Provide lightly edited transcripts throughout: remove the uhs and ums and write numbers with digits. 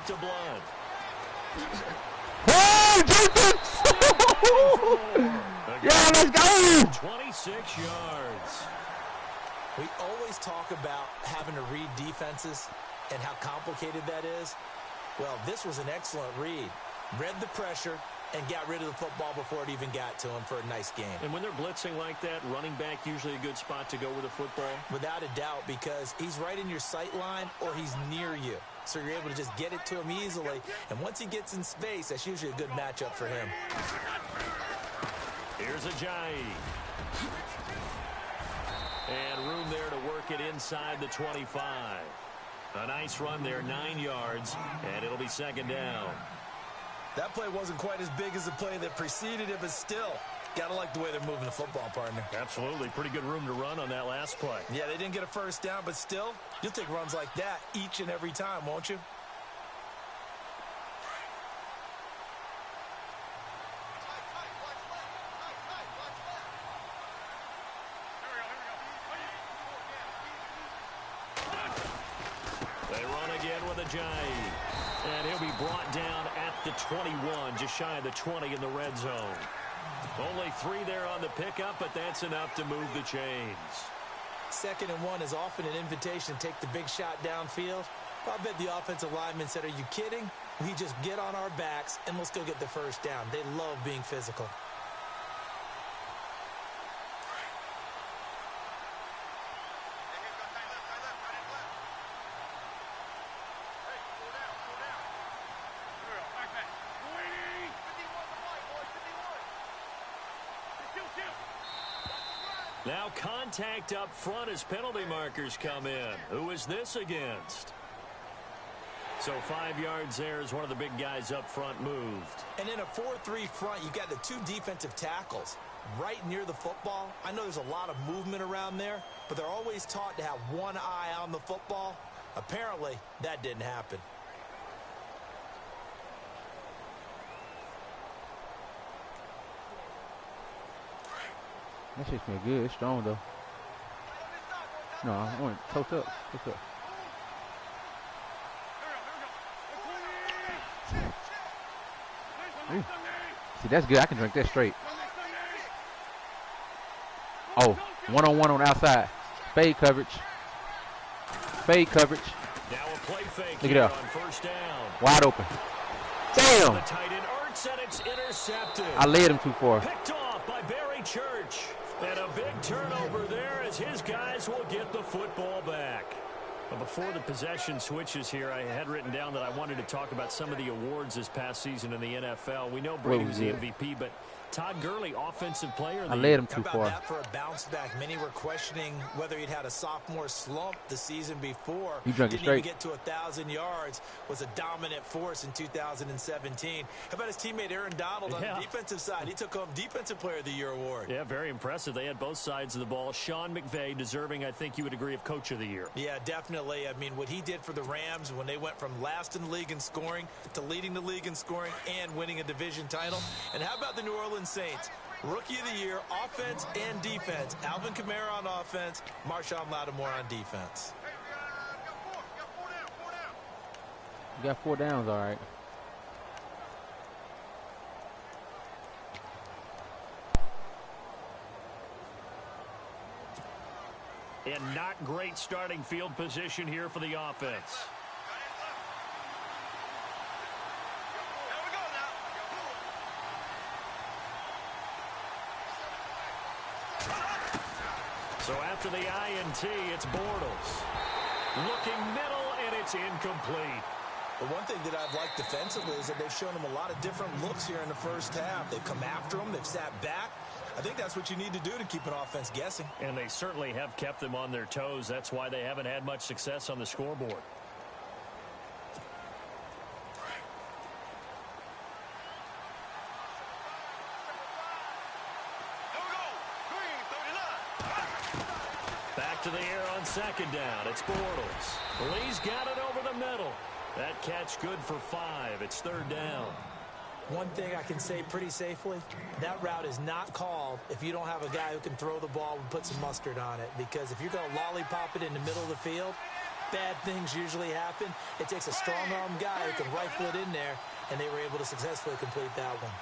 escape to blood. Oh, Jesus! Yeah, let's go! 26 yards. We always talk about having to read defenses and how complicated that is. Well, this was an excellent read. Read the pressure and got rid of the football before it even got to him for a nice game. And when they're blitzing like that, running back usually a good spot to go with the football? Without a doubt, because he's right in your sight line or he's near you. So you're able to just get it to him easily. And once he gets in space, that's usually a good matchup for him. Here's Ajayi. And room there to work it inside the 25. A nice run there, 9 yards, and it'll be second down. That play wasn't quite as big as the play that preceded it, but still, gotta like the way they're moving the football, partner. Absolutely. Pretty good room to run on that last play. Yeah, they didn't get a first down, but still, you'll take runs like that each and every time, won't you? They run again with Ajayi. And he'll be brought down at the 21, just shy of the 20 in the red zone. Only 3 there on the pickup, but that's enough to move the chains. 2nd and 1 is often an invitation to take the big shot downfield. I bet the offensive lineman said, are you kidding? We just get on our backs and let's go get the first down. They love being physical. Now contact up front as penalty markers come in. Who is this against? So 5 yards there as one of the big guys up front moved. And in a 4-3 front, you got the 2 defensive tackles right near the football. I know there's a lot of movement around there, but they're always taught to have one eye on the football. Apparently, that didn't happen. That shit smell good. It's strong though. No, I want it toast up. Toast up. Ooh. See, that's good. I can drink that straight. Oh, one-on-one on the outside. Fade coverage. Fade coverage. Now a play fake Look it up. on first down. Wide open. Damn. The tight end Ertz, and it's intercepted. I led him too far. Picked off by Barry Church. And a big turnover there as his guys will get the football back. But before the possession switches here, I had written down that I wanted to talk about some of the awards this past season in the NFL. We know Brady was the MVP, but Todd Gurley, Offensive Player of the Year. I led him too How far. about that for a bounce back? Many were questioning whether he'd had a sophomore slump the season before. You drank it Didn't straight. even get to 1,000 yards. Was a dominant force in 2017. How about his teammate Aaron Donald on the defensive side? He took home Defensive Player of the Year award. Yeah, very impressive. They had both sides of the ball. Sean McVay deserving, I think you would agree, of Coach of the Year. Yeah, definitely. I mean, what he did for the Rams when they went from last in the league in scoring to leading the league in scoring and winning a division title. And how about the New Orleans Saints? Rookie of the Year, offense and defense. Alvin Kamara on offense, Marshawn Lattimore on defense. You got 4 downs, all right. And not great starting field position here for the offense. So after the INT, it's Bortles. Looking middle, and it's incomplete. The one thing that I've liked defensively is that they've shown him a lot of different looks here in the first half. They've come after him. They've sat back. I think that's what you need to do to keep an offense guessing. And they certainly have kept them on their toes. That's why they haven't had much success on the scoreboard. Back to the air on second down. It's Bortles. Lee's got it over the middle. That catch good for 5. It's third down. One thing I can say pretty safely, that route is not called if you don't have a guy who can throw the ball and put some mustard on it. Because if you're going to lollipop it in the middle of the field, bad things usually happen. It takes a strong-arm guy who can rifle it in there, and they were able to successfully complete that one.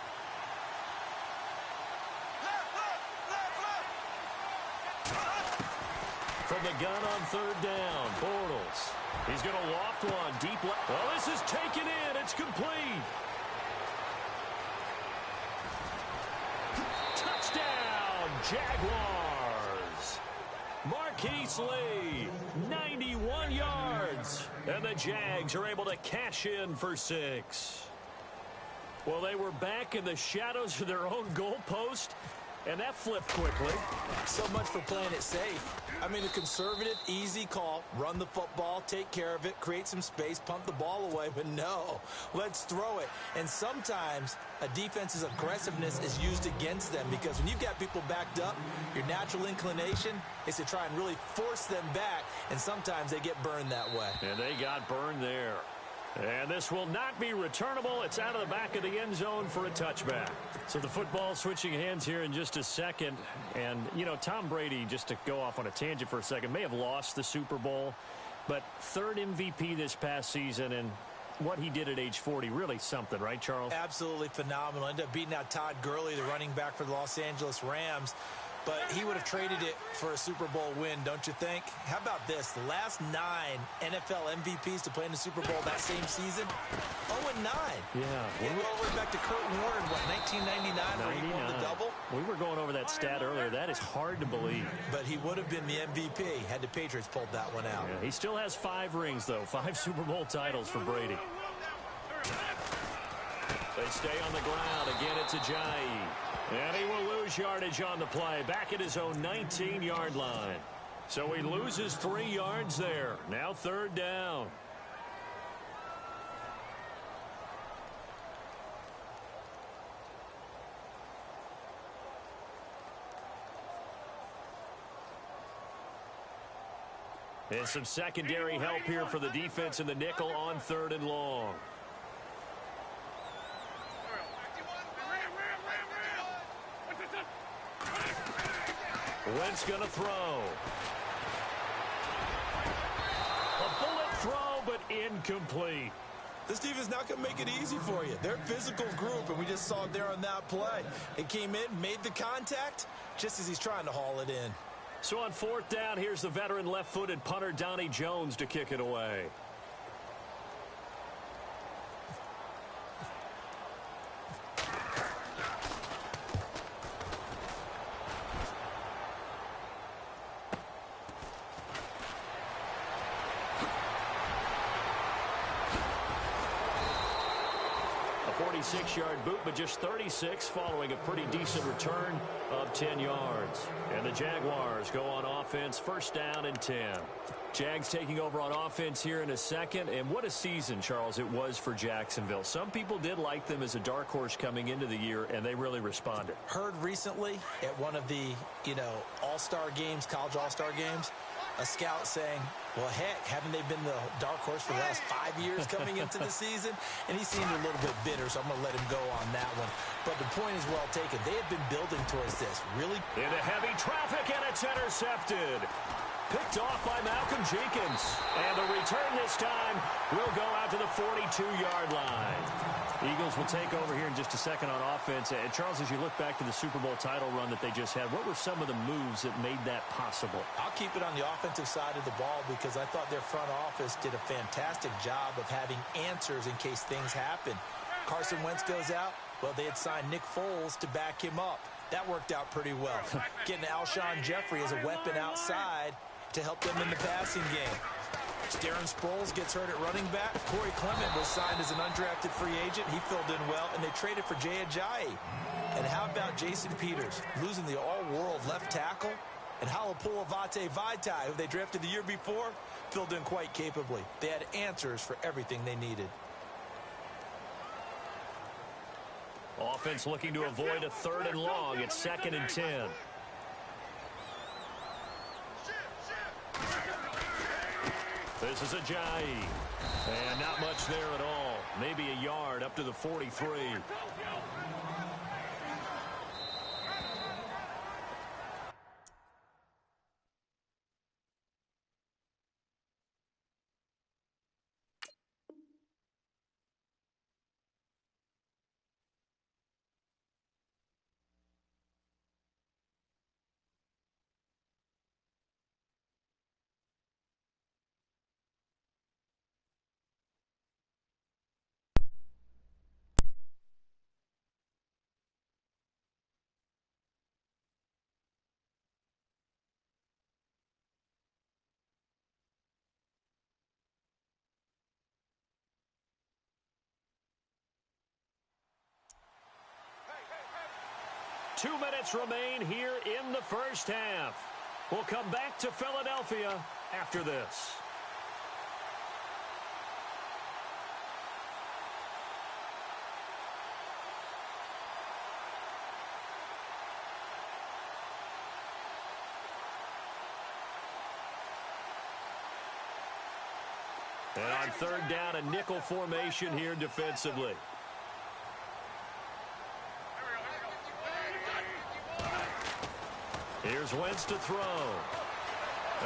From the gun on third down, Bortles. He's going to loft one deep left. Well, this is taken in. It's complete. Touchdown, Jaguars. Marquise Lee, 91 yards. And the Jags are able to cash in for 6. Well, they were back in the shadows of their own goalpost, and that flipped quickly. So much for playing it safe. I mean, a conservative, easy call. Run the football, take care of it, create some space, pump the ball away. But no, let's throw it. And sometimes a defense's aggressiveness is used against them because when you've got people backed up, your natural inclination is to try and really force them back. And sometimes they get burned that way. And they got burned there. And this will not be returnable. It's out of the back of the end zone for a touchback. So the football switching hands here in just a second. And, you know, Tom Brady, just to go off on a tangent for a second, may have lost the Super Bowl. But third MVP this past season, and what he did at age 40, really something, right, Charles? Absolutely phenomenal. Ended up beating out Todd Gurley, the running back for the Los Angeles Rams. But he would have traded it for a Super Bowl win, don't you think? How about this? The last 9 NFL MVPs to play in the Super Bowl that same season, 0-9. Yeah. All the way back to Kurt Warner in, what, 1999, where he won the double? We were going over that stat earlier. That is hard to believe. But he would have been the MVP had the Patriots pulled that one out. Yeah, he still has 5 rings, though. 5 Super Bowl titles for Brady. They stay on the ground. Again, it's Ajayi. And he will lose yardage on the play. Back at his own 19-yard line. So he loses 3 yards there. Now third down. And some secondary help here for the defense in the nickel on third and long. Wentz going to throw. A bullet throw, but incomplete. This defense not going to make it easy for you. They're a physical group, and we just saw it there on that play. It came in, made the contact, just as he's trying to haul it in. So on fourth down, here's the veteran left-footed punter Donnie Jones to kick it away. A 46-yard boot, but just 36 following a pretty decent return of 10 yards. And the Jaguars go on offense, first down and 10. Jags taking over on offense here in a second. And what a season, Charles, it was for Jacksonville. Some people did like them as a dark horse coming into the year, and they really responded. Heard recently at one of the, all-star games, college all-star games, a scout saying, well, heck, haven't they been the dark horse for the last 5 years coming into the season? And he seemed a little bit bitter, so I'm going to let him go on that one. But the point is well taken. They have been building towards this. Really? Into heavy traffic, and it's intercepted. Picked off by Malcolm Jenkins. And the return this time will go out to the 42-yard line. Eagles will take over here in just a second on offense. And Charles, as you look back to the Super Bowl title run that they just had, what were some of the moves that made that possible? I'll keep it on the offensive side of the ball because I thought their front office did a fantastic job of having answers in case things happen. Carson Wentz goes out. Well, they had signed Nick Foles to back him up. That worked out pretty well. Getting Alshon Jeffrey as a weapon outside to help them in the passing game. Darren Sproles gets hurt at running back. Corey Clement was signed as an undrafted free agent. He filled in well, and they traded for Jay Ajayi. And how about Jason Peters losing the all-world left tackle? And Halapoulivaati Vaitai, who they drafted the year before, filled in quite capably. They had answers for everything they needed. Offense looking to avoid a third and long. It's 2nd and 10. This is Ajayi. And not much there at all. Maybe a yard up to the 43. 2 minutes remain here in the first half. We'll come back to Philadelphia after this. And on third down, a nickel formation here defensively. Here's Wentz to throw.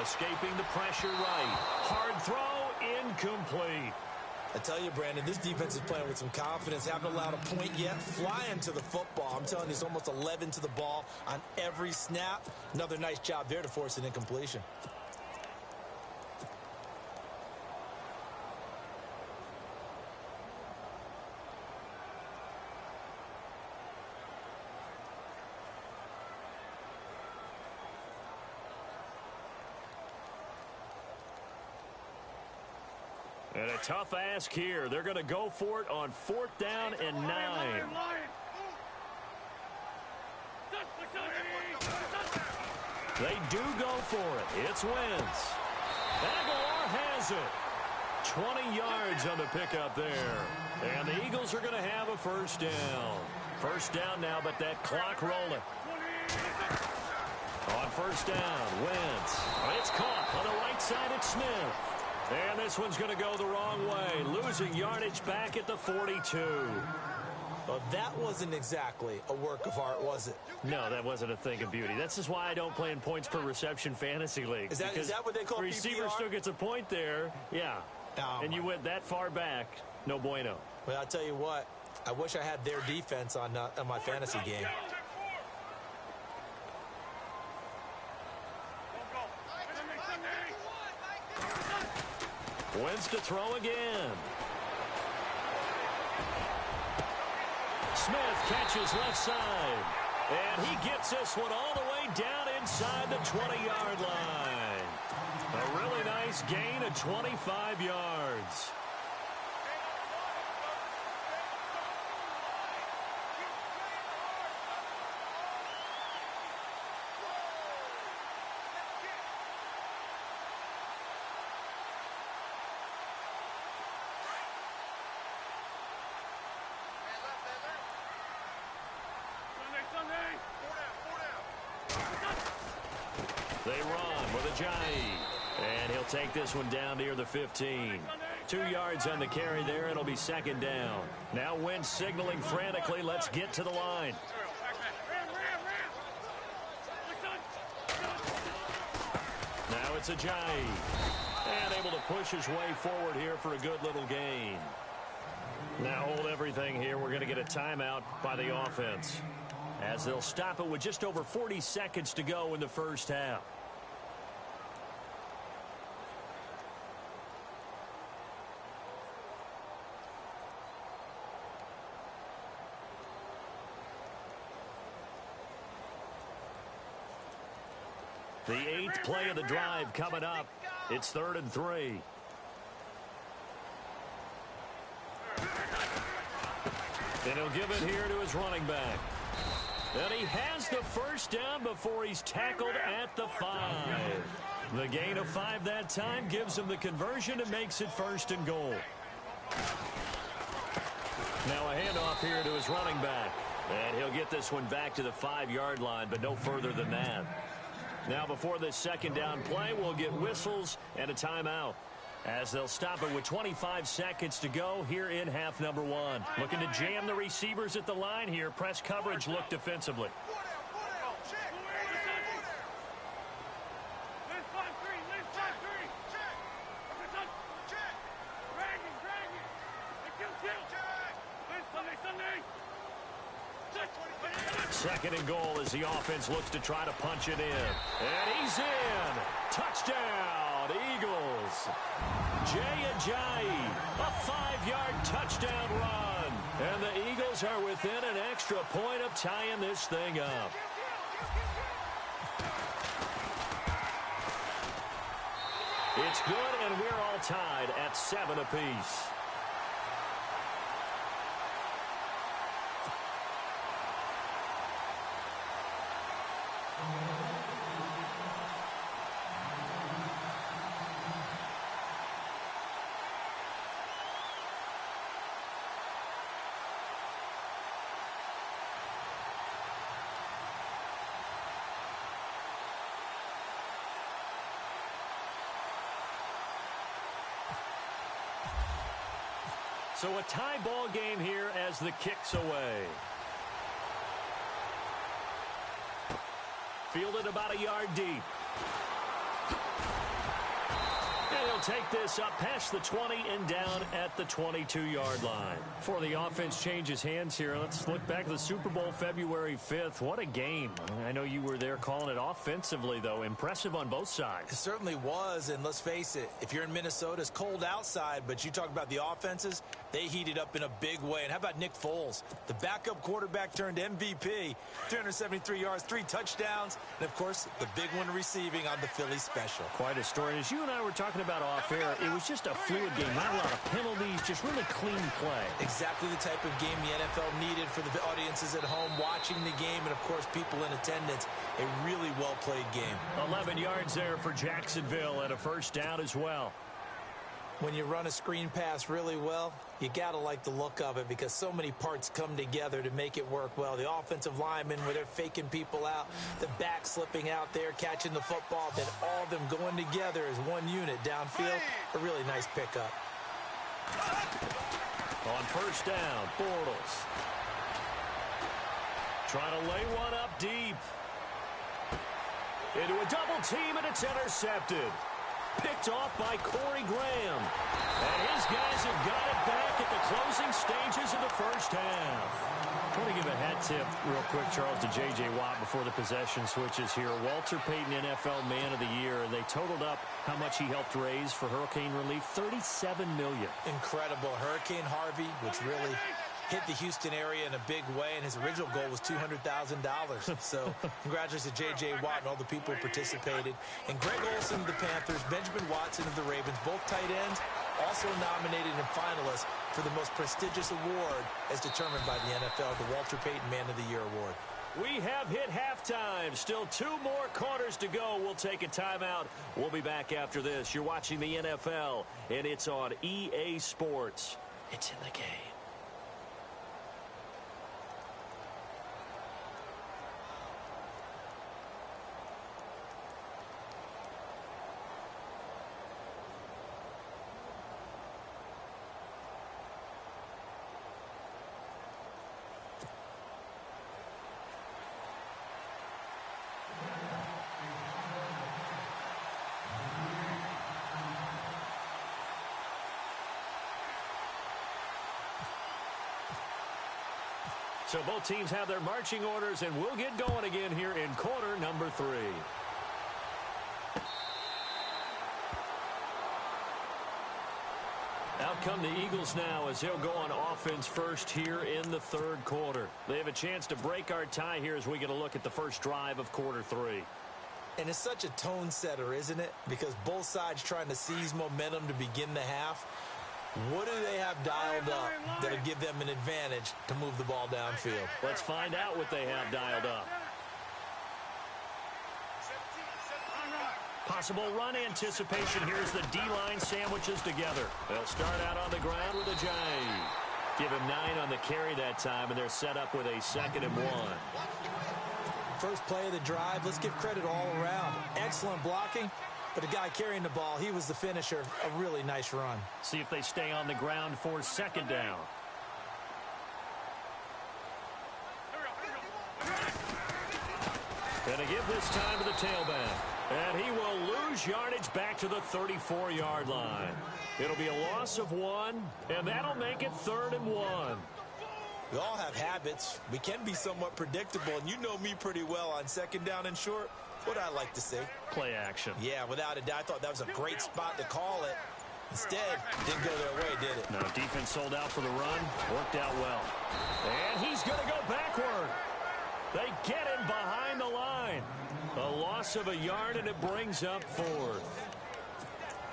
Escaping the pressure right. Hard throw, incomplete. I tell you, Brandon, this defense is playing with some confidence. Haven't allowed a point yet. Flying to the football. I'm telling you, it's almost 11 to the ball on every snap. Another nice job there to force an incompletion. And a tough ask here. They're going to go for it on 4th down and 9. They do go for it. It's Wentz. Aguilar has it. 20 yards on the pickup there. And the Eagles are going to have a first down. First down now, but that clock rolling. On first down, Wentz. It's caught on the right side. It's Smith. And this one's going to go the wrong way. Losing yardage back at the 42. Well, that wasn't exactly a work of art, was it? No, that wasn't a thing of beauty. That's just why I don't play in points per reception fantasy leagues. Is that what they call receiver PPR? Still gets a point there. Yeah. Oh, and you went that far back. No bueno. Well, I'll tell you what. I wish I had their defense on my fantasy game. Wentz to throw again. Smith catches left side. And he gets this one all the way down inside the 20-yard line. A really nice gain of 25 yards. They run with Ajayi. And he'll take this one down near the 15. 2 yards on the carry there. It'll be second down. Now Wentz signaling frantically. Let's get to the line. Now it's Ajayi. And able to push his way forward here for a good little gain. Now hold everything here. We're going to get a timeout by the offense, as they'll stop it with just over 40 seconds to go in the first half. The 8th play of the drive coming up. It's 3rd and 3. And he'll give it here to his running back. And he has the first down before he's tackled at the 5. The gain of 5 that time gives him the conversion and makes it 1st and goal. Now a handoff here to his running back. And he'll get this one back to the 5-yard line, but no further than that. Now before this second down play, we'll get whistles and a timeout, as they'll stop it with 25 seconds to go here in half number 1. Looking to jam the receivers at the line here. Press coverage, look defensively. Second and goal as the offense looks to try to punch it in. And he's in. Touchdown, Eagles. Jay Ajayi, a 5-yard touchdown run. And the Eagles are within an extra point of tying this thing up. It's good, and we're all tied at 7 apiece. So a tie ball game here as the kick's away. Fielded about a yard deep. And he'll take this up past the 20 and down at the 22-yard line. Before the offense changes hands here, let's look back at the Super Bowl February 5th. What a game. I know you were there calling it offensively, though. Impressive on both sides. It certainly was, and let's face it, if you're in Minnesota, it's cold outside, but you talk about the offenses, they heated up in a big way. And how about Nick Foles? The backup quarterback turned MVP, 373 yards, 3 touchdowns, and, of course, the big one receiving on the Philly special. Quite a story. As you and I were talking about off air, it was just a fluid game, not a lot of penalties, just really clean play. Exactly the type of game the NFL needed for the audiences at home watching the game and, of course, people in attendance. A really well-played game. 11 yards there for Jacksonville and a first down as well. When you run a screen pass really well, you got to like the look of it because so many parts come together to make it work well. The offensive linemen, where they're faking people out, the back slipping out there, catching the football, then all of them going together as one unit downfield. A really nice pickup. On first down, Bortles. Trying to lay one up deep. Into a double team, and it's intercepted. Picked off by Corey Graham. And his guys have got it back at the closing stages of the first half. I want to give a hat tip real quick, Charles, to J.J. Watt before the possession switches here. Walter Payton, NFL Man of the Year. They totaled up how much he helped raise for hurricane relief, $37 million. Incredible. Hurricane Harvey, which really hit the Houston area in a big way, and his original goal was $200,000. So congratulations to J.J. Watt and all the people who participated. And Greg Olsen of the Panthers, Benjamin Watson of the Ravens, both tight ends, also nominated and finalists for the most prestigious award as determined by the NFL, the Walter Payton Man of the Year Award. We have hit halftime. Still 2 more quarters to go. We'll take a timeout. We'll be back after this. You're watching the NFL, and it's on EA Sports. It's in the game. So both teams have their marching orders, and we'll get going again here in quarter number 3. Out come the Eagles now as they'll go on offense first here in the third quarter. They have a chance to break our tie here as we get a look at the first drive of quarter 3. And it's such a tone setter, isn't it? Because both sides trying to seize momentum to begin the half. What do they have dialed up that'll give them an advantage to move the ball downfield? Let's find out what they have dialed up. Possible run anticipation. Here's the D-line sandwiches together. They'll start out on the ground with a J. Give him 9 on the carry that time, and they're set up with a 2nd and 1. First play of the drive, let's give credit all around. Excellent blocking. But the guy carrying the ball, he was the finisher. A really nice run. See if they stay on the ground for 2nd down. Gonna give this time to the tailback. And he will lose yardage back to the 34-yard line. It'll be a loss of 1, and that'll make it 3rd and 1. We all have habits. We can be somewhat predictable, and you know me pretty well on 2nd down and short. What I like to see. Play action. Yeah, without a doubt. I thought that was a great spot to call it. Instead, didn't go their way, did it? No, defense sold out for the run. Worked out well. And he's going to go backward. They get him behind the line. A loss of a yard, and it brings up 4th.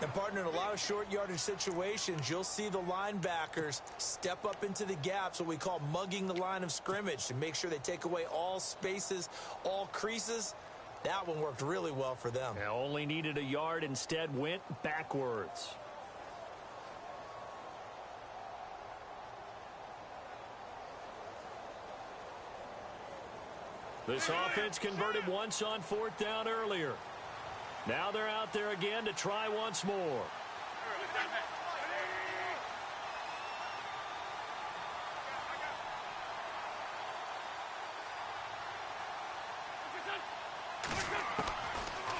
And, partner, in a lot of short yardage situations, you'll see the linebackers step up into the gaps, what we call mugging the line of scrimmage, to make sure they take away all spaces, all creases. That one worked really well for them. They only needed a yard, instead went backwards. This offense converted once on 4th down earlier. Now they're out there again to try once more.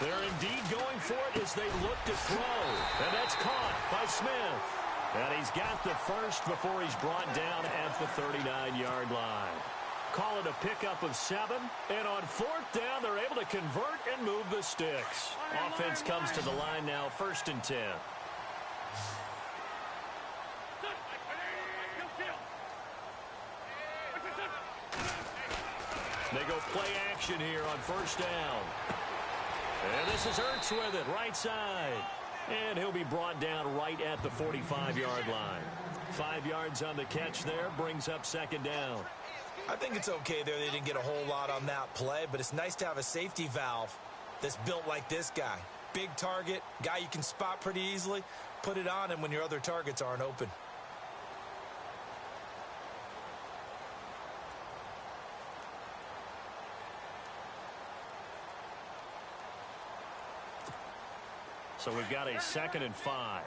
They're indeed going for it as they look to throw. And that's caught by Smith. And he's got the first before he's brought down at the 39-yard line. Call it a pickup of 7. And on 4th down, they're able to convert and move the sticks. Offense comes to the line now, 1st and 10. They go play action here on 1st down. And this is Ertz with it, right side. And he'll be brought down right at the 45-yard line. 5 yards on the catch there, brings up 2nd down. I think it's okay there. They didn't get a whole lot on that play, but it's nice to have a safety valve that's built like this guy. Big target, guy you can spot pretty easily. Put it on him when your other targets aren't open. So we've got a 2nd and 5.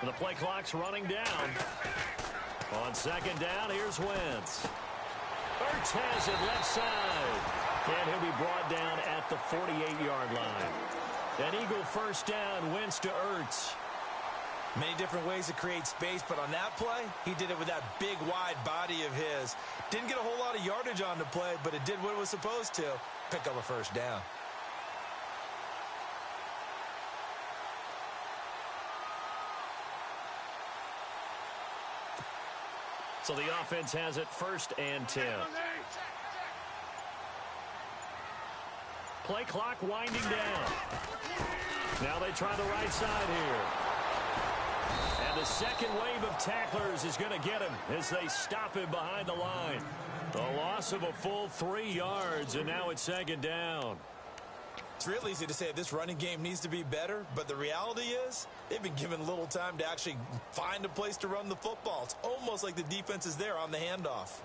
The play clock's running down. On 2nd down, here's Wentz. Ertz has it left side. And he'll be brought down at the 48-yard line. An Eagle 1st down, Wentz to Ertz. Many different ways to create space, but on that play, he did it with that big, wide body of his. Didn't get a whole lot of yardage on the play, but it did what it was supposed to. Pick up a 1st down. So the offense has it 1st and 10. Play clock winding down. Now they try the right side here. And the second wave of tacklers is going to get him as they stop him behind the line. A loss of a full 3 yards, and now it's 2nd down. It's real easy to say this running game needs to be better, but the reality is they've been given little time to actually find a place to run the football. It's almost like the defense is there on the handoff.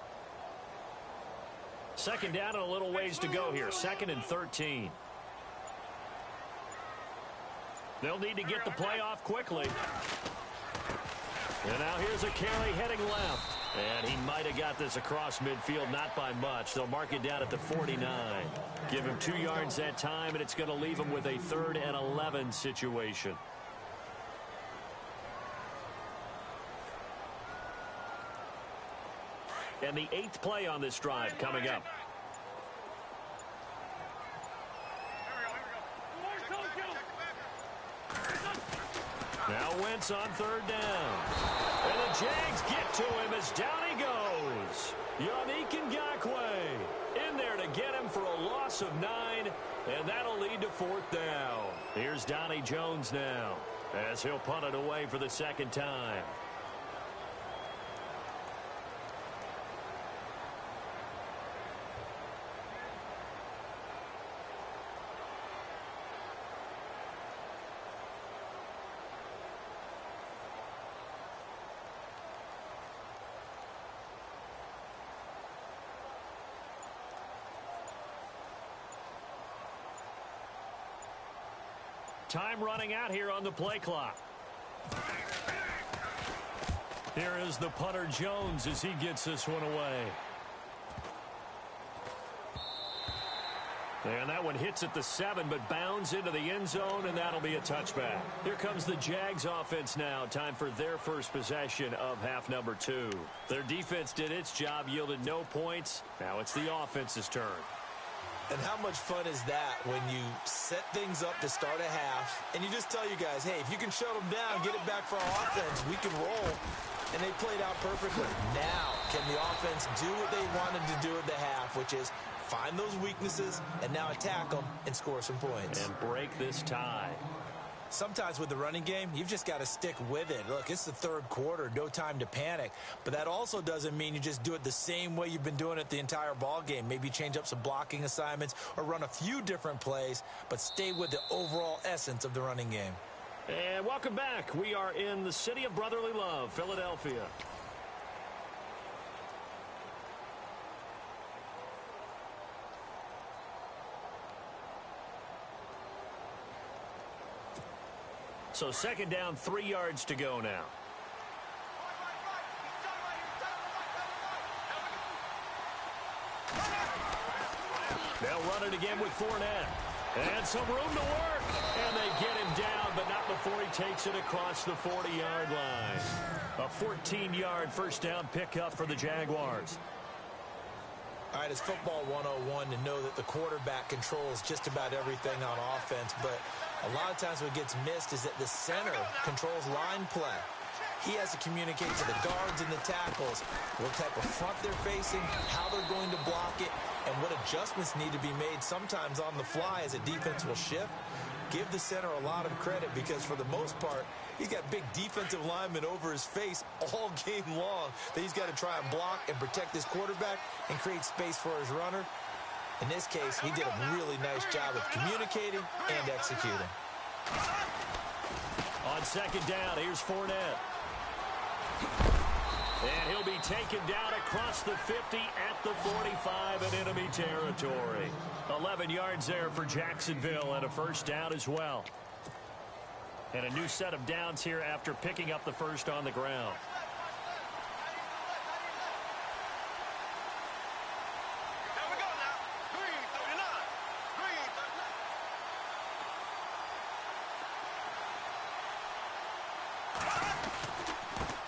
2nd down and a little ways to go here. 2nd and 13. They'll need to get the play off quickly. And now here's a carry heading left. And he might have got this across midfield, not by much. They'll mark it down at the 49. Give him 2 yards that time, and it's going to leave him with a 3rd and 11 situation. And the 8th play on this drive coming up. Now Wentz on 3rd down. And the Jags get to him as down he goes. Yannick Ngakoue in there to get him for a loss of 9, and that'll lead to 4th down. Here's Donnie Jones now as he'll punt it away for the 2nd time. Time running out here on the play clock. Here is the punter Jones as he gets this one away. And that one hits at the 7, but bounds into the end zone, and that'll be a touchback. Here comes the Jags offense now. Time for their first possession of half number 2. Their defense did its job, yielded no points. Now it's the offense's turn. And how much fun is that when you set things up to start a half and you just tell you guys, hey, if you can shut them down, get it back for our offense, we can roll. And they played out perfectly. Now, can the offense do what they wanted to do at the half, which is find those weaknesses and now attack them and score some points. And break this tie. Sometimes with the running game, you've just got to stick with it. Look, it's the 3rd quarter, no time to panic. But that also doesn't mean you just do it the same way you've been doing it the entire ball game. Maybe change up some blocking assignments or run a few different plays, but stay with the overall essence of the running game. And welcome back. We are in the city of brotherly love, Philadelphia. So 2nd down, 3 yards to go now. run it again with Fournette. And some room to work. And they get him down, but not before he takes it across the 40-yard line. A 14-yard first down pickup for the Jaguars. All right, it's football 101 to know that the quarterback controls just about everything on offense, but a lot of times what gets missed is that the center controls line play. He has to communicate to the guards and the tackles what type of front they're facing, how they're going to block it, and what adjustments need to be made sometimes on the fly as a defense will shift. Give the center a lot of credit because for the most part, he's got big defensive linemen over his face all game long that he's got to try and block and protect his quarterback and create space for his runner. In this case, he did a really nice job of communicating and executing. On second down, here's Fournette. And he'll be taken down across the 50 at the 45 in enemy territory. 11 yards there for Jacksonville and a first down as well. And a new set of downs here after picking up the first on the ground.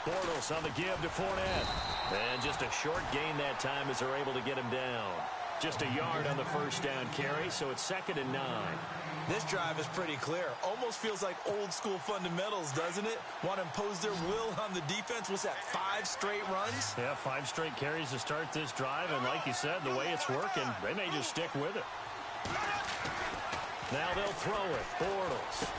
Bortles on the give to Fournette. And just a short gain that time as they're able to get him down. Just a yard on the first down carry, so it's 2nd and 9. This drive is pretty clear. Almost feels like old school fundamentals, doesn't it? Want to impose their will on the defense. What's that, 5 straight runs? Yeah, 5 straight carries to start this drive, and like you said, the way it's working, they may just stick with it. Now they'll throw it. Bortles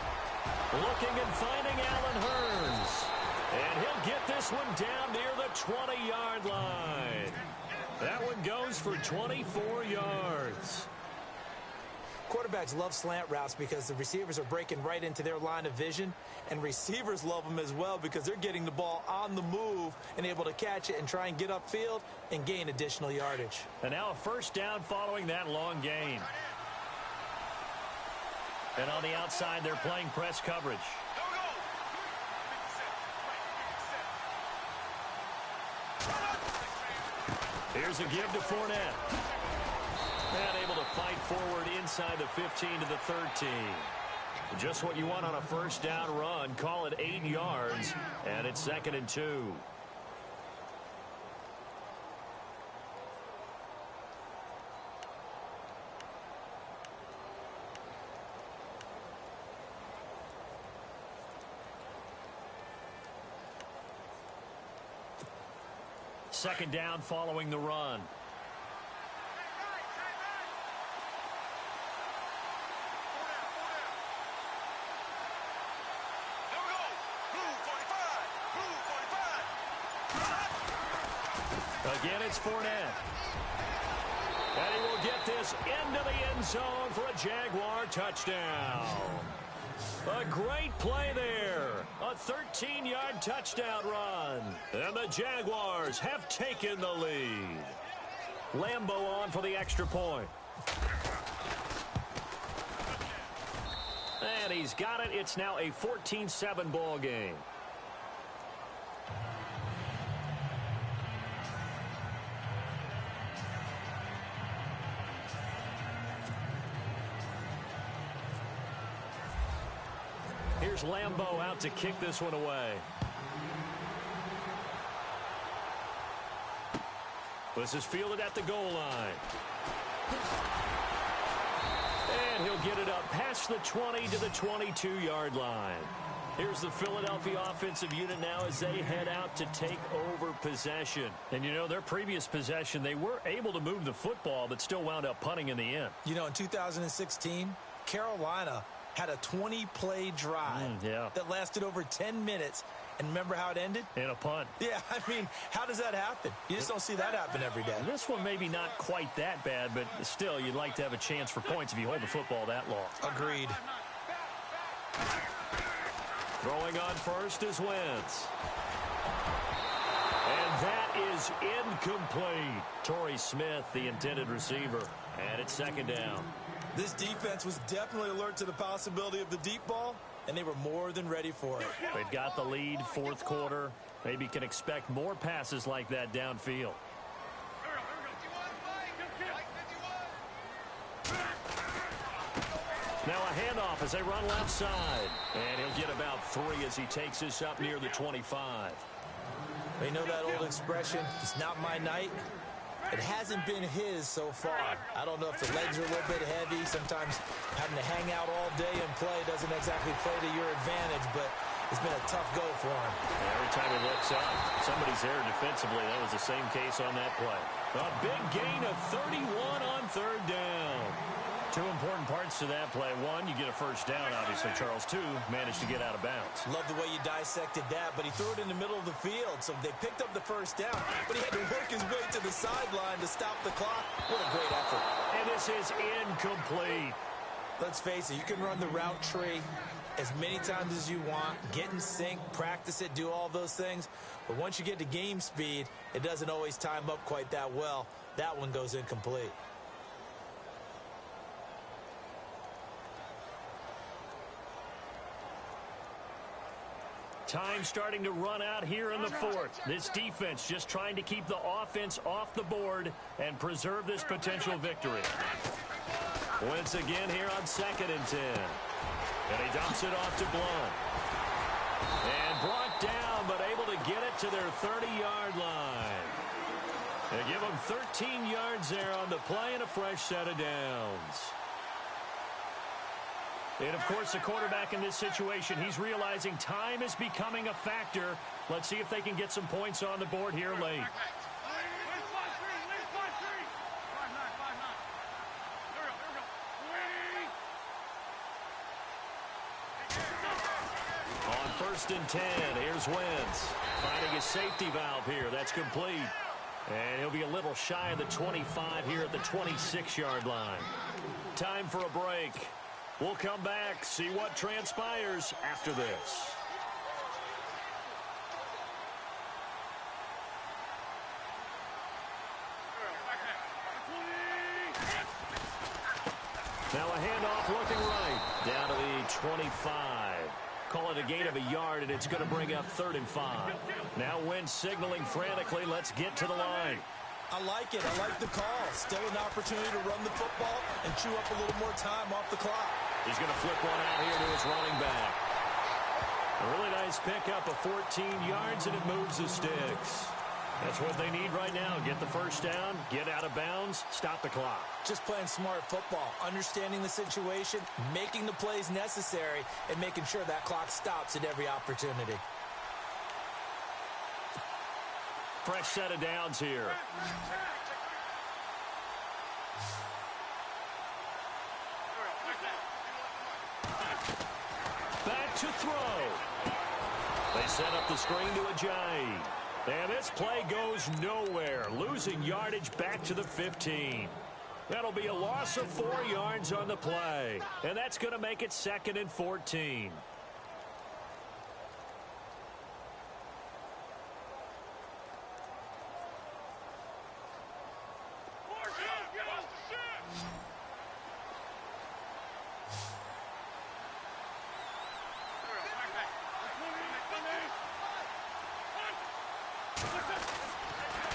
looking and finding Allen Hurns. And he'll get this one down near the 20-yard line. That one goes for 24 yards. Quarterbacks love slant routes because the receivers are breaking right into their line of vision, and receivers love them as well because they're getting the ball on the move and able to catch it and try and get upfield and gain additional yardage. And now a first down following that long gain. And on the outside, they're playing press coverage. Here's a give to Fournette. And able to fight forward inside the 15 to the 13. Just what you want on a first down run. Call it 8 yards. And it's 2nd and 2. Second down following the run. Again, it's Fournette. And he will get this into the end zone for a Jaguar touchdown. A great play there. A 13-yard touchdown run. And the Jaguars have taken the lead. Lambeau on for the extra point. And he's got it. It's now a 14-7 ball game. Here's Lambeau out to kick this one away. This is fielded at the goal line. And he'll get it up past the 20 to the 22-yard line. Here's the Philadelphia offensive unit now as they head out to take over possession. And, you know, their previous possession, they were able to move the football but still wound up punting in the end. You know, in 2016, Carolina had a 20-play drive that lasted over 10 minutes. And remember how it ended? In a punt. Yeah, I mean, how does that happen? You just don't see that happen every day. This one maybe not quite that bad, but still, you'd like to have a chance for points if you hold the football that long. Agreed. Throwing on first is Wentz. And that is incomplete. Torrey Smith, the intended receiver. And it's 2nd down. This defense was definitely alert to the possibility of the deep ball, and they were more than ready for it. They've got the lead, 4th quarter. Maybe can expect more passes like that downfield. handoff as they run left side. And he'll get about 3 as he takes this up near the 25. You know that old expression, it's not my night? It hasn't been his so far. I don't know if the legs are a little bit heavy. Sometimes having to hang out all day and play doesn't exactly play to your advantage, but it's been a tough go for him. Every time he looks up, somebody's there defensively. That was the same case on that play. A big gain of 31 on 3rd down. 2 important parts to that play. 1, you get a first down, obviously. Charles, 2, managed to get out of bounds. Love the way you dissected that, but he threw it in the middle of the field, so they picked up the first down, but he had to work his way to the sideline to stop the clock. What a great effort. And this is incomplete. Let's face it, you can run the route tree as many times as you want, get in sync, practice it, do all those things, but once you get to game speed, it doesn't always time up quite that well. That one goes incomplete. Time starting to run out here in the 4th. This defense just trying to keep the offense off the board and preserve this potential victory. Once again here on 2nd and 10. And he dumps it off to Blunt. And brought down, but able to get it to their 30-yard line. They give them 13 yards there on the play and a fresh set of downs. And, of course, the quarterback in this situation, he's realizing time is becoming a factor. Let's see if they can get some points on the board here late. On 1st and 10, here's Wentz. Finding his safety valve here. That's complete. And he'll be a little shy of the 25 here at the 26-yard line. Time for a break. We'll come back, see what transpires after this. Now a handoff looking right. Down to the 25. Call it a gain of a yard, and it's going to bring up 3rd and 5. Now Wentz signaling frantically, let's get to the line. I like it. I like the call. Still an opportunity to run the football and chew up a little more time off the clock. He's going to flip one out here to his running back. A really nice pickup of 14 yards, and it moves the sticks. That's what they need right now. Get the first down, get out of bounds, stop the clock. Just playing smart football, understanding the situation, making the plays necessary, and making sure that clock stops at every opportunity. Fresh set of downs here. Back to throw. They set up the screen to Ajayi. And this play goes nowhere. Losing yardage back to the 15. That'll be a loss of 4 yards on the play. And that's going to make it 2nd and 14.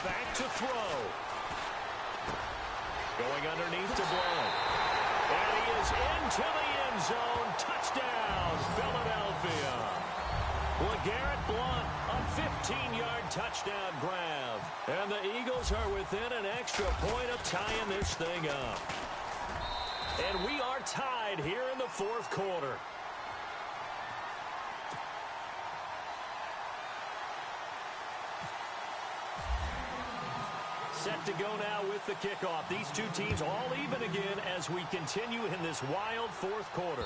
Back to throw. Going underneath to Blunt. And he is into the end zone. Touchdown, Philadelphia. LeGarrette Blunt, a 15-yard touchdown grab. And the Eagles are within an extra point of tying this thing up. And we are tied here in the 4th quarter. Set to go now with the kickoff. These two teams all even again as we continue in this wild 4th quarter.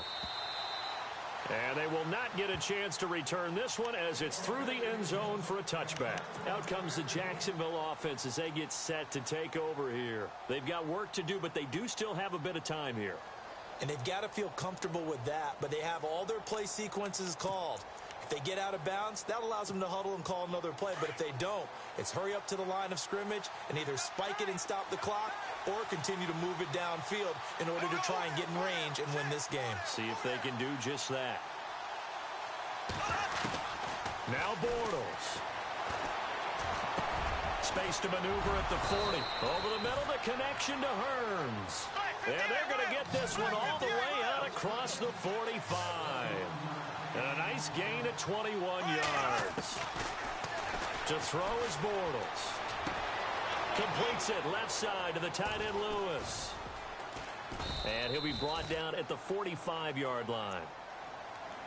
And they will not get a chance to return this one as it's through the end zone for a touchback. Out comes the Jacksonville offense as they get set to take over here. They've got work to do, but they do still have a bit of time here. And they've got to feel comfortable with that, but they have all their play sequences called. If they get out of bounds, that allows them to huddle and call another play. But if they don't, it's hurry up to the line of scrimmage and either spike it and stop the clock or continue to move it downfield in order to try and get in range and win this game. See if they can do just that. Now Bortles. Space to maneuver at the 40. Over the middle, the connection to Hearns. And they're going to get this one all the way out across the 45. And a nice gain of 21 yards. To throw is Bortles. Completes it left side to the tight end Lewis. And he'll be brought down at the 45-yard line.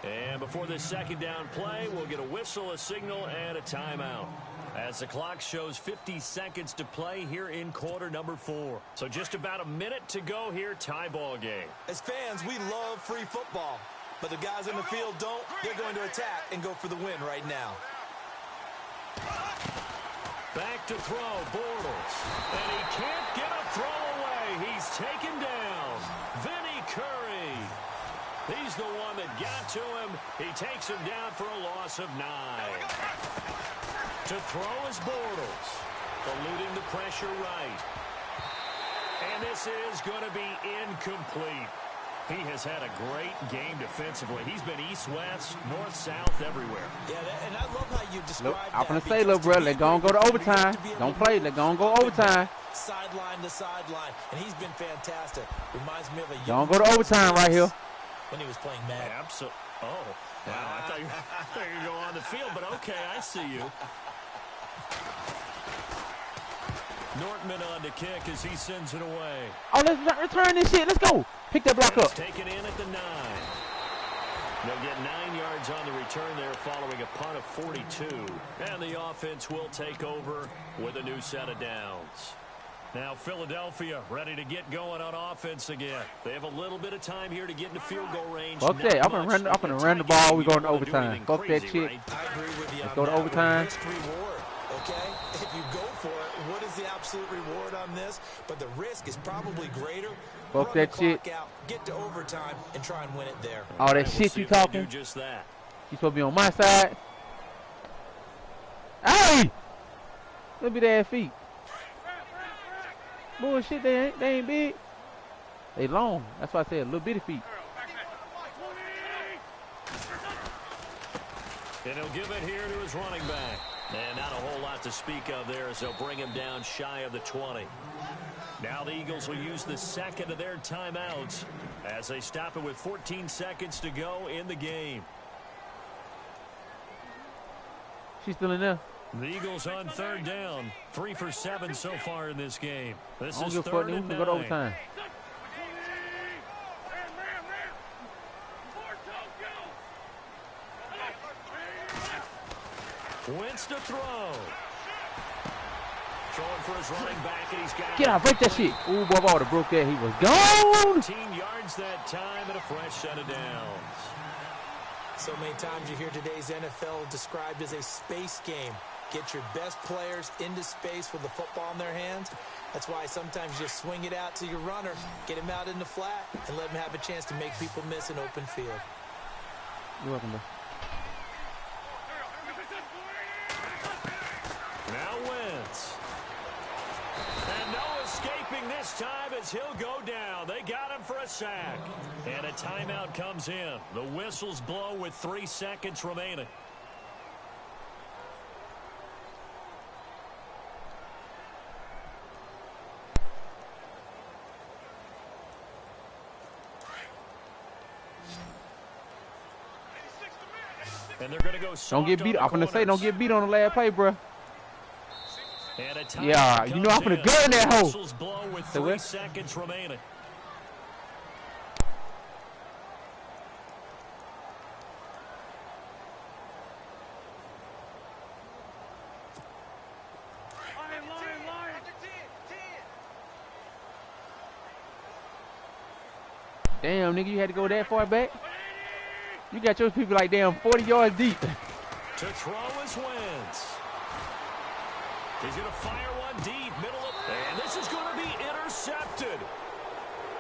And before this second down play, we'll get a whistle, a signal, and a timeout. As the clock shows 50 seconds to play here in quarter number 4. So just about a minute to go here, tie ball game. As fans, we love free football. But the guys on the field don't. They're going to attack and go for the win right now. Back to throw, Bortles. And he can't get a throw away. He's taken down. Vinny Curry. He's the one that got to him. He takes him down for a loss of 9. To throw is Bortles. Eluding the pressure right. And this is going to be incomplete. He has had a great game defensively. He's been east-west, north-south, everywhere. Yeah, and I love how you described that. I'm going to say, little bro, let's go and go to overtime. Don't play. Let's go and go overtime. Sideline to sideline. And he's been fantastic. Reminds me of a Don't go to overtime right here. When he was playing Madden. Absolutely. Oh, wow. I thought you were going to go on the field, but okay, I see you. Nortman on to kick as he sends it away. Oh, let's return this shit. Let's go. Pick that block up. Taken in at the 9. They'll get 9 yards on the return there following a punt of 42. And the offense will take over with a new set of downs. Now Philadelphia ready to get going on offense again. They have a little bit of time here to get into field goal range. Fuck that. I'm gonna run the ball. We're going to overtime. Fuck that shit. Right? I agree with you. Let's go to overtime. Risk reward, okay? If you go for it, what is the absolute reward on this? But the risk is probably greater. Fuck Run that the shit. clock out, get to overtime, and try and win it there. All that shit you talking. Just that. You supposed to be on my side. Hey! Look at that feet. Bullshit, they ain't big. They long. That's why I said little bitty feet. And he'll give it here to his running back. And not a whole lot to speak of there as they'll bring him down shy of the 20. Now the Eagles will use the second of their timeouts as they stop it with 14 seconds to go in the game. She's still in there. The Eagles on third down. 3 for 7 so far in this game. This I is don't give a fuck. third We and can go to 9. overtime. Wentz to throw. Throwing for his running back, and he's got Get out, break that shit. Ooh, boy, if I would have broke that, he was gone. 14 yards that time and a fresh set of downs. So many times you hear today's NFL described as a space game. Get your best players into space with the football in their hands. That's why sometimes you just swing it out to your runner, get him out in the flat, and let him have a chance to make people miss an open field. You're welcome, bro. Now Wentz. And no escaping this time as he'll go down. They got him for a sack. And a timeout comes in. The whistles blow with 3 seconds remaining. And they're going to go. Don't get beat. I'm gonna say, don't get beat on the last play, bro. Yeah, you know I'm gonna gun that hole. Whistles blow with 3 seconds remaining. Damn, nigga, you had to go that far back? You got your people like damn 40 yards deep. To throw is Wentz. He's going to fire one deep, middle of, and this is going to be intercepted.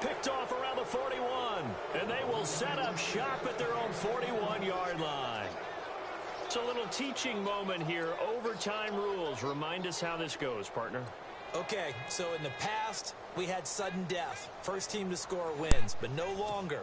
Picked off around the 41, and they will set up shop at their own 41-yard line. It's a little teaching moment here. Overtime rules. Remind us how this goes, partner. Okay, so in the past, we had sudden death. First team to score wins, but no longer.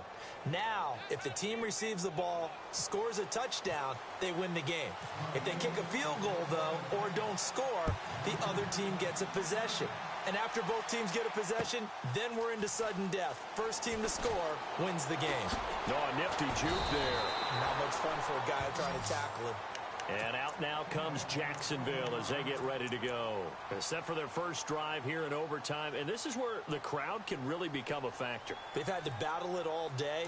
Now, if the team receives the ball, scores a touchdown, they win the game. If they kick a field goal, though, or don't score, the other team gets a possession. And after both teams get a possession, then we're into sudden death. First team to score wins the game. Oh, a nifty juke there. Not much fun for a guy trying to tackle him. And out now comes Jacksonville as they get ready to go. They're set for their first drive here in overtime, and this is where the crowd can really become a factor. They've had to battle it all day,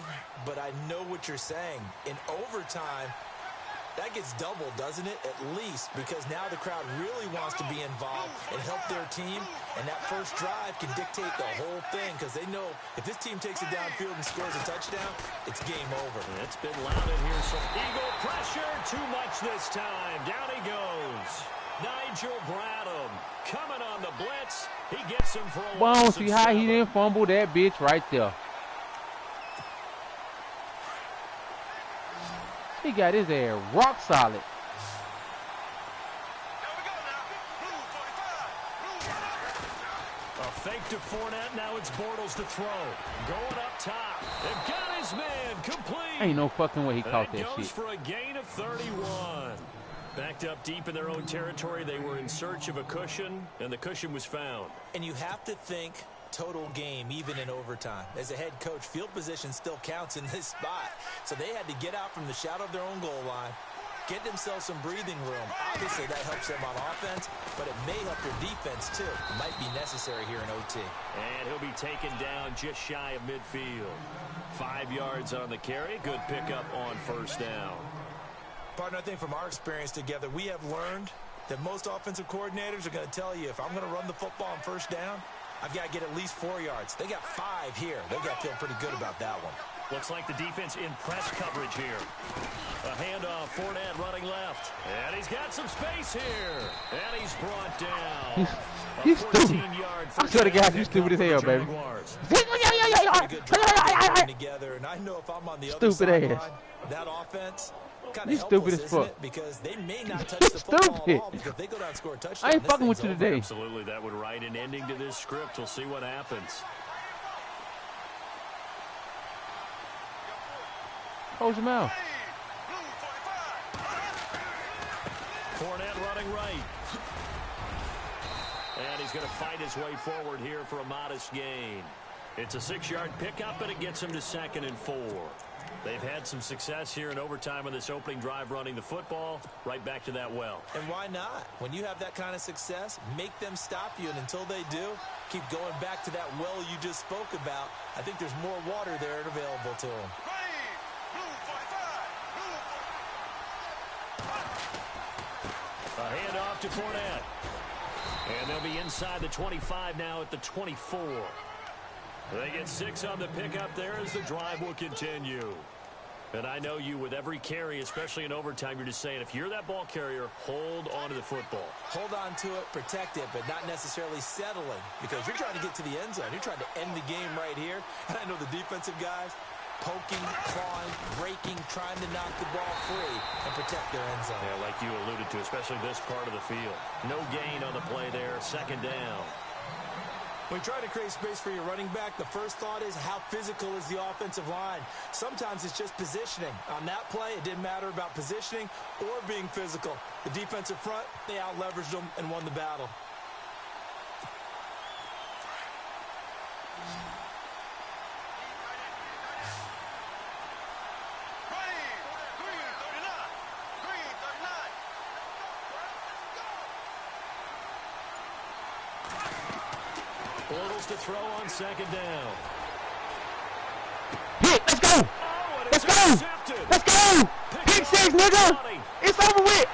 but I know what you're saying. In overtime, that gets doubled, doesn't it? At least, because now the crowd really wants to be involved and help their team, and that first drive can dictate the whole thing because they know if this team takes it downfield and scores a touchdown, it's game over. It's been loud in here. Some Eagle pressure, too much this time. Down he goes. Nigel Bradham coming on the blitz. He gets him for a loss. See how he didn't fumble that bitch right there. He got his ass rock solid. A fake to Fournette. Now it's Bortles to throw. Going up top. They've got his man complete. Ain't no fucking way he caught that goes shit. For a gain of 31. Backed up deep in their own territory. They were in search of a cushion, and the cushion was found. And you have to think total game, even in overtime. As a head coach, field position still counts in this spot. So they had to get out from the shadow of their own goal line, get themselves some breathing room. Obviously, that helps them on offense, but it may help their defense, too. It might be necessary here in OT. And he'll be taken down just shy of midfield. 5 yards on the carry. Good pickup on first down. Partner, I think from our experience together, we have learned that most offensive coordinators are going to tell you, if I'm going to run the football on first down, I've got to get at least 4 yards. They got 5 here. They got to feel pretty good about that one. Looks like the defense in press coverage here. A handoff, Fournette running left. And he's got some space here. And he's brought down. He's stupid. I swear to God, you stupid as hell, baby. Together, and I know if I'm on the other sideline, that offense you stupid as fuck. Because they may not touch the football at all, because if they go down and score a touchdown, I ain't fucking with you today. Absolutely, that would write an ending to this script. We'll see what happens. Close your mouth. Fournette running right. And he's going to fight his way forward here for a modest gain. It's a 6-yard pickup, and it gets him to 2nd and 4. They've had some success here in overtime on this opening drive running the football. Right back to that well. And why not? When you have that kind of success, make them stop you, and until they do, keep going back to that well you just spoke about. I think there's more water there available to them. A handoff to Fournette. And they'll be inside the 25 now at the 24. They get 6 on the pickup there as the drive will continue. And I know you, with every carry, especially in overtime, you're just saying, if you're that ball carrier, hold on to the football. Hold on to it, protect it, but not necessarily settling, because you're trying to get to the end zone. You're trying to end the game right here. And I know the defensive guys poking, clawing, breaking, trying to knock the ball free and protect their end zone. Yeah, like you alluded to, especially this part of the field. No gain on the play there, 2nd down. When you're trying to create space for your running back, the first thought is how physical is the offensive line. Sometimes it's just positioning. On that play, it didn't matter about positioning or being physical. The defensive front, they out-leveraged them and won the battle. Bortles to throw on 2nd down. Hit, let's go! Oh, let's go! Let's go! Pick 6, nigga! It's over with!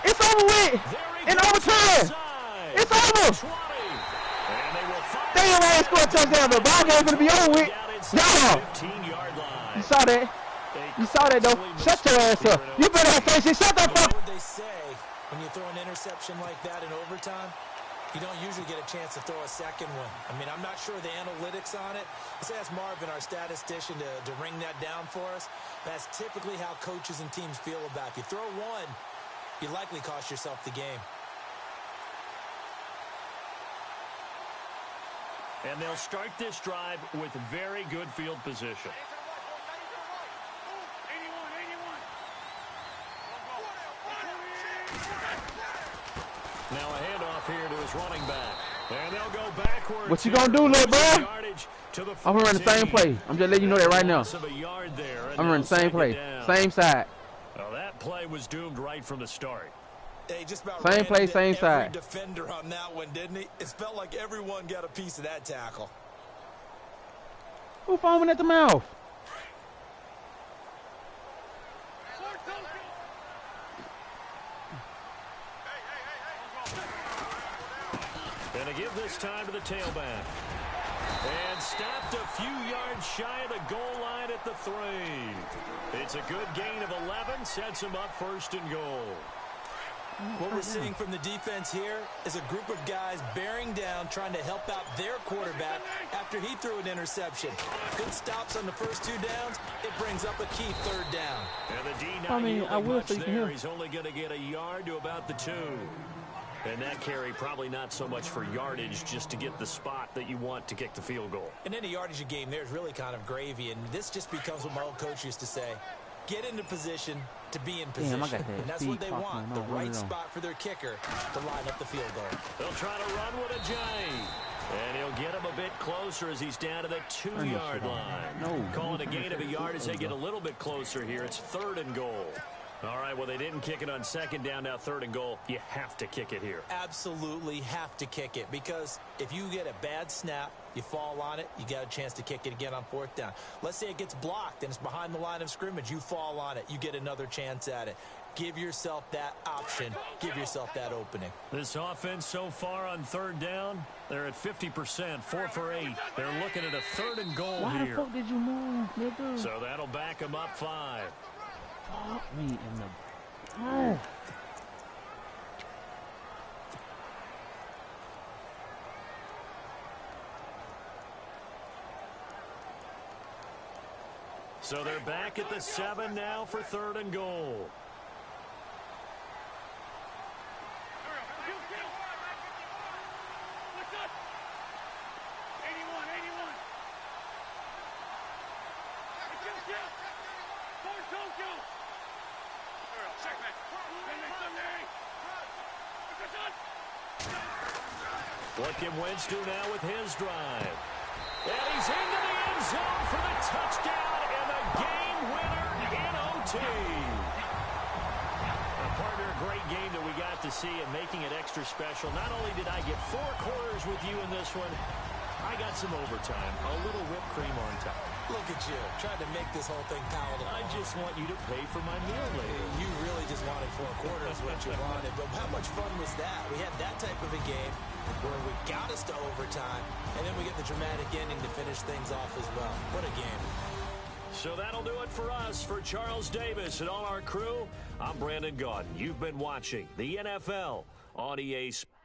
It's over with! In overtime! It's over! They ain't score a touchdown, but ball game gonna be over with. Y'all! You saw that? You saw that, though? Shut your ass up. You better have faith. Shut the fuck up. What would they say when you throw an interception like that in overtime? You don't usually get a chance to throw a second one. I mean, I'm not sure the analytics on it. Let's ask Marvin, our statistician, to ring that down for us. That's typically how coaches and teams feel about it. If you throw one, you likely cost yourself the game. And they'll start this drive with very good field position. Now a handoff here to his running back. And they'll go backwards. What you gonna do, little bro? I'm gonna run the same play. I'm just letting you know that right now. I'm gonna run the same play. Same side. Well, that play was doomed right from the start. Hey, just about same play, same side. Defender on that one, didn't he? It felt like everyone got a piece of that tackle. Who foaming at the mouth? Going to give this time to the tailback. And stopped a few yards shy of the goal line at the 3. It's a good gain of 11, sets him up 1st and goal. What we're seeing from the defense here is a group of guys bearing down, trying to help out their quarterback after he threw an interception. Good stops on the first 2 downs. It brings up a key 3rd down. And the D not yielding much there. He's only going to get a yard to about the 2. And that carry probably not so much for yardage, just to get the spot that you want to kick the field goal. And any yardage game there is really kind of gravy, and this just becomes what my old coach used to say. Get into position to be in position. And that's what they want, the right spot for their kicker to line up the field goal. They'll try to run with a J. And he'll get him a bit closer as he's down to the 2-yard line. Calling a gain of a yard as they get a little bit closer here. It's 3rd and goal. All right, well, they didn't kick it on 2nd down, now 3rd and goal. You have to kick it here. Absolutely have to kick it, because if you get a bad snap, you fall on it, you got a chance to kick it again on 4th down. Let's say it gets blocked and it's behind the line of scrimmage. You fall on it, you get another chance at it. Give yourself that option. Give yourself that opening. This offense so far on 3rd down, they're at 50%, 4 for 8. They're looking at a 3rd and goal here. Why the fuck did you move, nigga? So that'll back them up 5. Fuck me in the... Oh. So they're back at the 7 now for 3rd and goal. What can Wentz do now with his drive? And he's into the end zone for the touchdown and the game winner in OT. Partner, a great game that we got to see and making it extra special. Not only did I get 4 quarters with you in this one, I got some overtime, a little whipped cream on top. Look at you, trying to make this whole thing palatable. I just want you to pay for my meal later. You really just wanted 4 quarters what you wanted, but how much fun was that? We had that type of a game where we got us to overtime, and then we get the dramatic ending to finish things off as well. What a game. So that'll do it for us. For Charles Davis and all our crew, I'm Brandon Gaudin. You've been watching the NFL on EA Sports.